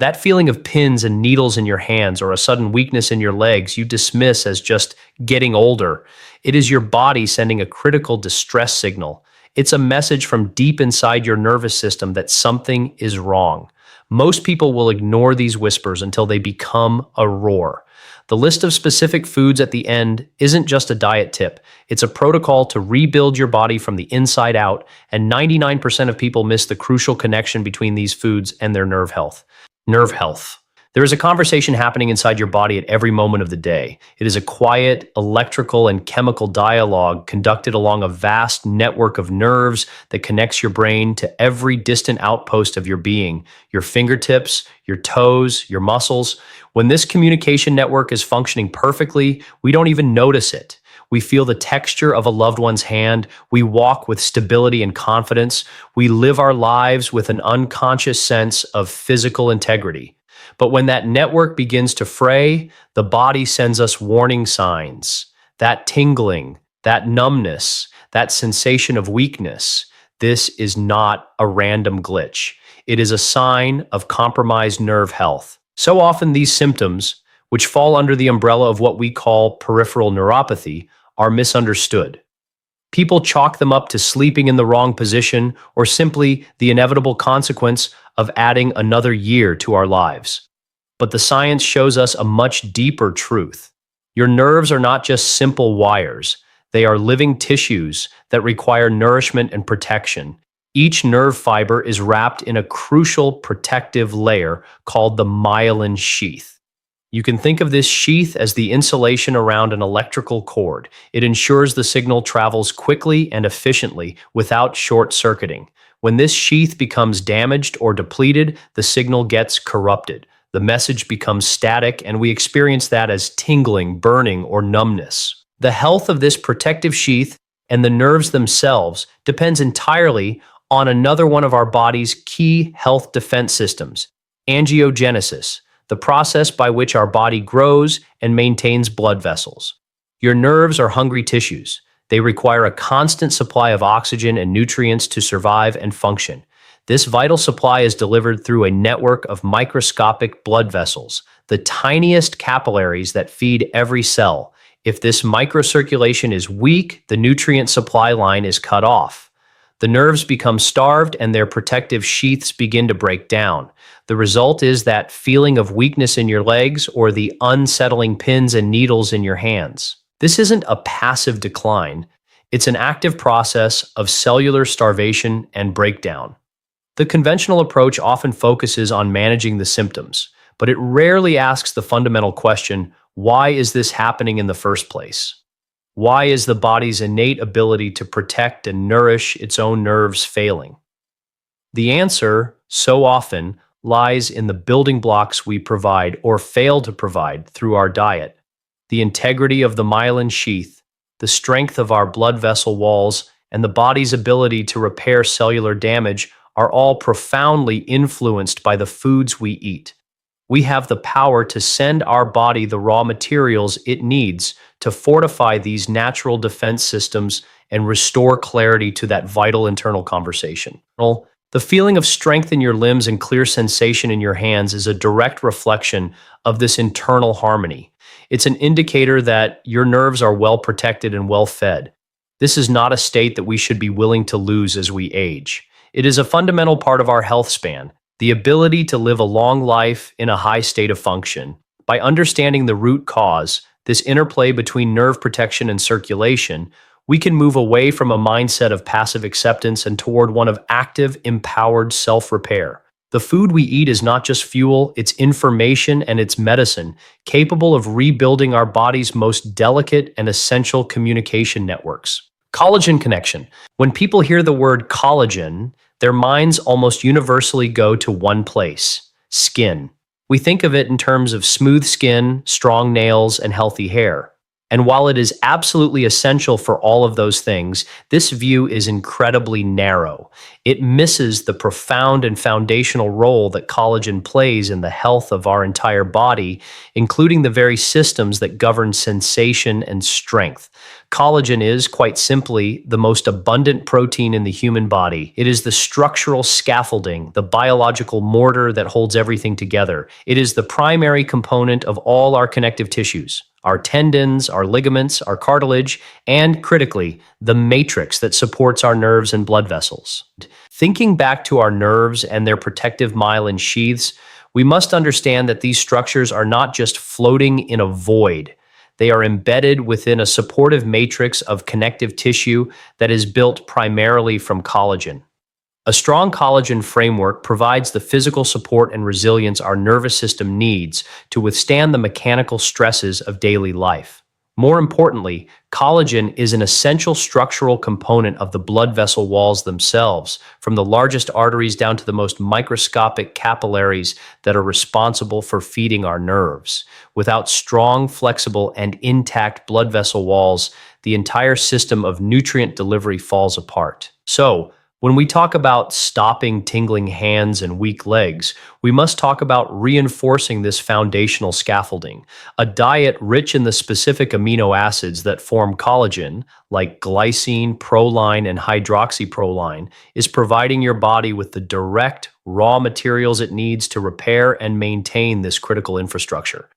That feeling of pins and needles in your hands or a sudden weakness in your legs you dismiss as just getting older. It is your body sending a critical distress signal. It's a message from deep inside your nervous system that something is wrong. Most people will ignore these whispers until they become a roar. The list of specific foods at the end isn't just a diet tip. It's a protocol to rebuild your body from the inside out, and 99% of people miss the crucial connection between these foods and their nerve health. Nerve health. There is a conversation happening inside your body at every moment of the day. It is a quiet, electrical, and chemical dialogue conducted along a vast network of nerves that connects your brain to every distant outpost of your being, your fingertips, your toes, your muscles. When this communication network is functioning perfectly, we don't even notice it. We feel the texture of a loved one's hand. We walk with stability and confidence. We live our lives with an unconscious sense of physical integrity. But when that network begins to fray, the body sends us warning signs. That tingling, that numbness, that sensation of weakness. This is not a random glitch. It is a sign of compromised nerve health. So often these symptoms, which fall under the umbrella of what we call peripheral neuropathy, are misunderstood. People chalk them up to sleeping in the wrong position or simply the inevitable consequence of adding another year to our lives. But the science shows us a much deeper truth. Your nerves are not just simple wires. They are living tissues that require nourishment and protection. Each nerve fiber is wrapped in a crucial protective layer called the myelin sheath. You can think of this sheath as the insulation around an electrical cord. It ensures the signal travels quickly and efficiently without short-circuiting. When this sheath becomes damaged or depleted, the signal gets corrupted. The message becomes static, and we experience that as tingling, burning, or numbness. The health of this protective sheath and the nerves themselves depends entirely on another one of our body's key health defense systems, angiogenesis, the process by which our body grows and maintains blood vessels. Your nerves are hungry tissues. They require a constant supply of oxygen and nutrients to survive and function. This vital supply is delivered through a network of microscopic blood vessels, the tiniest capillaries that feed every cell. If this microcirculation is weak, the nutrient supply line is cut off. The nerves become starved and their protective sheaths begin to break down. The result is that feeling of weakness in your legs or the unsettling pins and needles in your hands. This isn't a passive decline. It's an active process of cellular starvation and breakdown. The conventional approach often focuses on managing the symptoms, but it rarely asks the fundamental question, why is this happening in the first place? Why is the body's innate ability to protect and nourish its own nerves failing? The answer, so often, lies in the building blocks we provide or fail to provide through our diet. The integrity of the myelin sheath, the strength of our blood vessel walls, and the body's ability to repair cellular damage are all profoundly influenced by the foods we eat. We have the power to send our body the raw materials it needs to fortify these natural defense systems and restore clarity to that vital internal conversation. The feeling of strength in your limbs and clear sensation in your hands is a direct reflection of this internal harmony. It's an indicator that your nerves are well protected and well fed. This is not a state that we should be willing to lose as we age. It is a fundamental part of our health span, the ability to live a long life in a high state of function. By understanding the root cause, this interplay between nerve protection and circulation, we can move away from a mindset of passive acceptance and toward one of active, empowered self-repair. The food we eat is not just fuel, it's information and it's medicine, capable of rebuilding our body's most delicate and essential communication networks. Collagen connection. When people hear the word collagen, their minds almost universally go to one place: skin. We think of it in terms of smooth skin, strong nails, and healthy hair. And while it is absolutely essential for all of those things, this view is incredibly narrow. It misses the profound and foundational role that collagen plays in the health of our entire body, including the very systems that govern sensation and strength. Collagen is, quite simply, the most abundant protein in the human body. It is the structural scaffolding, the biological mortar that holds everything together. It is the primary component of all our connective tissues, our tendons, our ligaments, our cartilage, and critically, the matrix that supports our nerves and blood vessels. Thinking back to our nerves and their protective myelin sheaths, we must understand that these structures are not just floating in a void. They are embedded within a supportive matrix of connective tissue that is built primarily from collagen. A strong collagen framework provides the physical support and resilience our nervous system needs to withstand the mechanical stresses of daily life. More importantly, collagen is an essential structural component of the blood vessel walls themselves, from the largest arteries down to the most microscopic capillaries that are responsible for feeding our nerves. Without strong, flexible, and intact blood vessel walls, the entire system of nutrient delivery falls apart. So, when we talk about stopping tingling hands and weak legs, we must talk about reinforcing this foundational scaffolding. A diet rich in the specific amino acids that form collagen, like glycine, proline, and hydroxyproline, is providing your body with the direct, raw materials it needs to repair and maintain this critical infrastructure.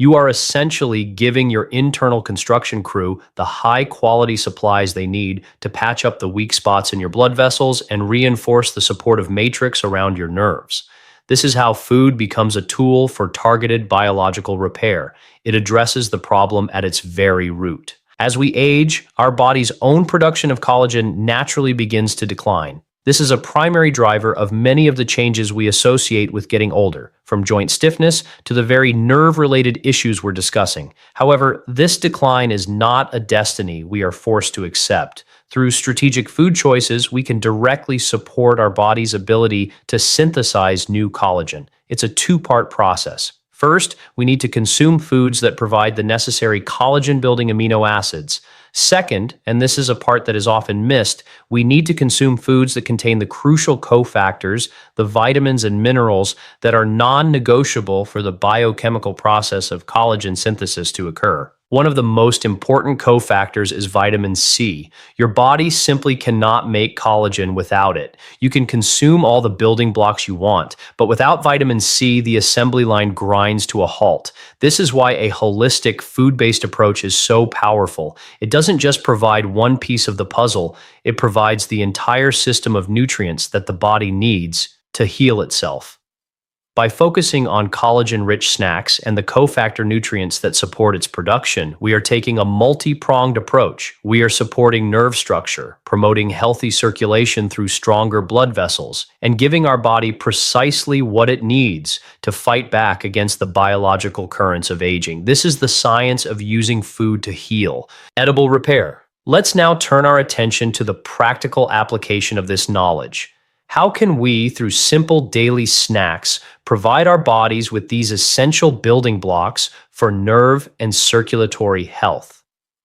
You are essentially giving your internal construction crew the high-quality supplies they need to patch up the weak spots in your blood vessels and reinforce the supportive matrix around your nerves. This is how food becomes a tool for targeted biological repair. It addresses the problem at its very root. As we age, our body's own production of collagen naturally begins to decline. This is a primary driver of many of the changes we associate with getting older, from joint stiffness to the very nerve-related issues we're discussing. However, this decline is not a destiny we are forced to accept. Through strategic food choices, we can directly support our body's ability to synthesize new collagen. It's a two-part process. First, we need to consume foods that provide the necessary collagen-building amino acids. Second, and this is a part that is often missed, we need to consume foods that contain the crucial cofactors, the vitamins and minerals that are non-negotiable for the biochemical process of collagen synthesis to occur. One of the most important cofactors is vitamin C. Your body simply cannot make collagen without it. You can consume all the building blocks you want, but without vitamin C, the assembly line grinds to a halt. This is why a holistic, food-based approach is so powerful. It doesn't just provide one piece of the puzzle, it provides the entire system of nutrients that the body needs to heal itself. By focusing on collagen-rich snacks and the cofactor nutrients that support its production, we are taking a multi-pronged approach. We are supporting nerve structure, promoting healthy circulation through stronger blood vessels, and giving our body precisely what it needs to fight back against the biological currents of aging. This is the science of using food to heal. Edible repair. Let's now turn our attention to the practical application of this knowledge. How can we, through simple daily snacks, provide our bodies with these essential building blocks for nerve and circulatory health?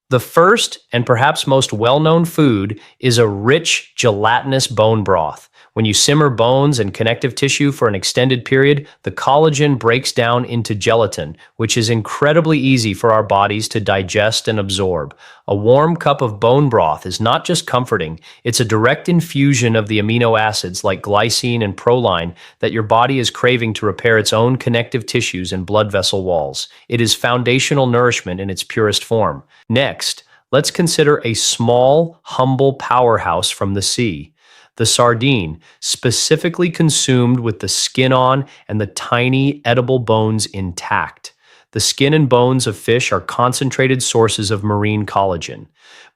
The first and perhaps most well-known food is a rich, gelatinous bone broth. When you simmer bones and connective tissue for an extended period, the collagen breaks down into gelatin, which is incredibly easy for our bodies to digest and absorb. A warm cup of bone broth is not just comforting, it's a direct infusion of the amino acids like glycine and proline that your body is craving to repair its own connective tissues and blood vessel walls. It is foundational nourishment in its purest form. Next, let's consider a small, humble powerhouse from the sea. The sardine, specifically consumed with the skin on and the tiny edible bones intact. The skin and bones of fish are concentrated sources of marine collagen.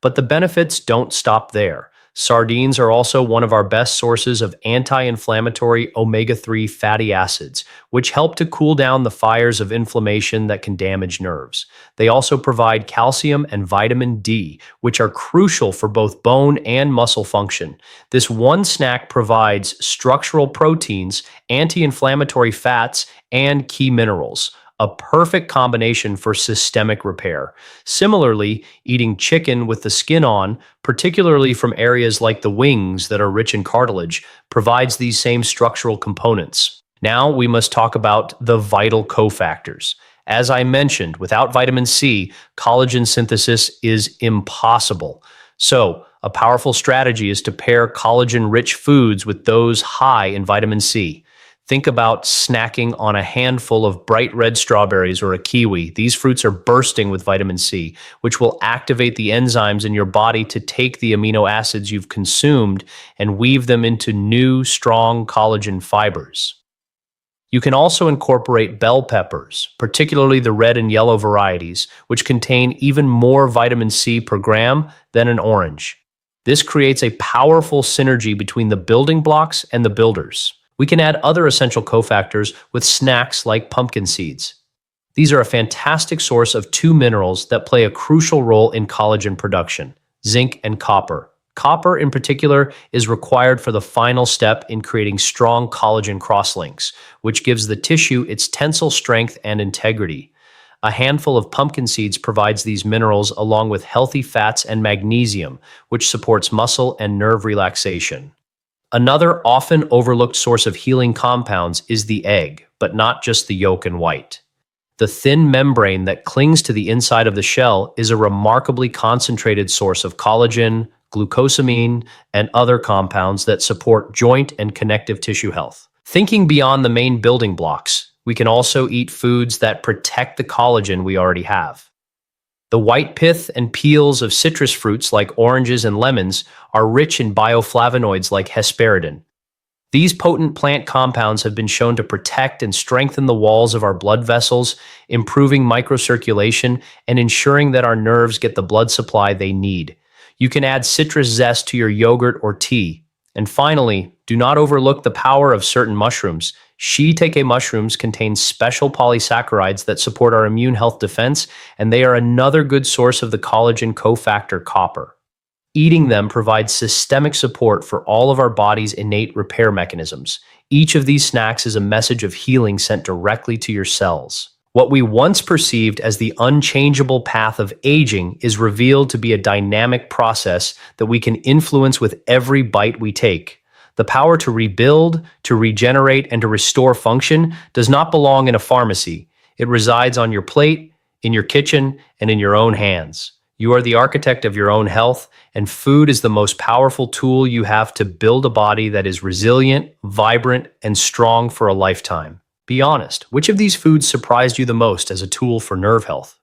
But the benefits don't stop there. Sardines are also one of our best sources of anti-inflammatory omega-3 fatty acids, which help to cool down the fires of inflammation that can damage nerves. They also provide calcium and vitamin D, which are crucial for both bone and muscle function. This one snack provides structural proteins, anti-inflammatory fats, and key minerals. a perfect combination for systemic repair. Similarly, eating chicken with the skin on, particularly from areas like the wings that are rich in cartilage, provides these same structural components. Now we must talk about the vital cofactors. As I mentioned, without vitamin C, collagen synthesis is impossible. So, a powerful strategy is to pair collagen rich foods with those high in vitamin C. Think about snacking on a handful of bright red strawberries or a kiwi. These fruits are bursting with vitamin C, which will activate the enzymes in your body to take the amino acids you've consumed and weave them into new, strong collagen fibers. You can also incorporate bell peppers, particularly the red and yellow varieties, which contain even more vitamin C per gram than an orange. This creates a powerful synergy between the building blocks and the builders. We can add other essential cofactors with snacks like pumpkin seeds. These are a fantastic source of two minerals that play a crucial role in collagen production: zinc and copper. Copper, in particular, is required for the final step in creating strong collagen crosslinks, which gives the tissue its tensile strength and integrity. A handful of pumpkin seeds provides these minerals along with healthy fats and magnesium, which supports muscle and nerve relaxation. Another often overlooked source of healing compounds is the egg, but not just the yolk and white. The thin membrane that clings to the inside of the shell is a remarkably concentrated source of collagen, glucosamine, and other compounds that support joint and connective tissue health. Thinking beyond the main building blocks, we can also eat foods that protect the collagen we already have. The white pith and peels of citrus fruits like oranges and lemons are rich in bioflavonoids like hesperidin. These potent plant compounds have been shown to protect and strengthen the walls of our blood vessels, improving microcirculation and ensuring that our nerves get the blood supply they need. You can add citrus zest to your yogurt or tea. And finally, do not overlook the power of certain mushrooms. Shiitake mushrooms contain special polysaccharides that support our immune health defense, and they are another good source of the collagen cofactor copper. Eating them provides systemic support for all of our body's innate repair mechanisms. Each of these snacks is a message of healing sent directly to your cells. What we once perceived as the unchangeable path of aging is revealed to be a dynamic process that we can influence with every bite we take. The power to rebuild, to regenerate, and to restore function does not belong in a pharmacy. It resides on your plate, in your kitchen, and in your own hands. You are the architect of your own health, and food is the most powerful tool you have to build a body that is resilient, vibrant, and strong for a lifetime. Be honest, which of these foods surprised you the most as a tool for nerve health?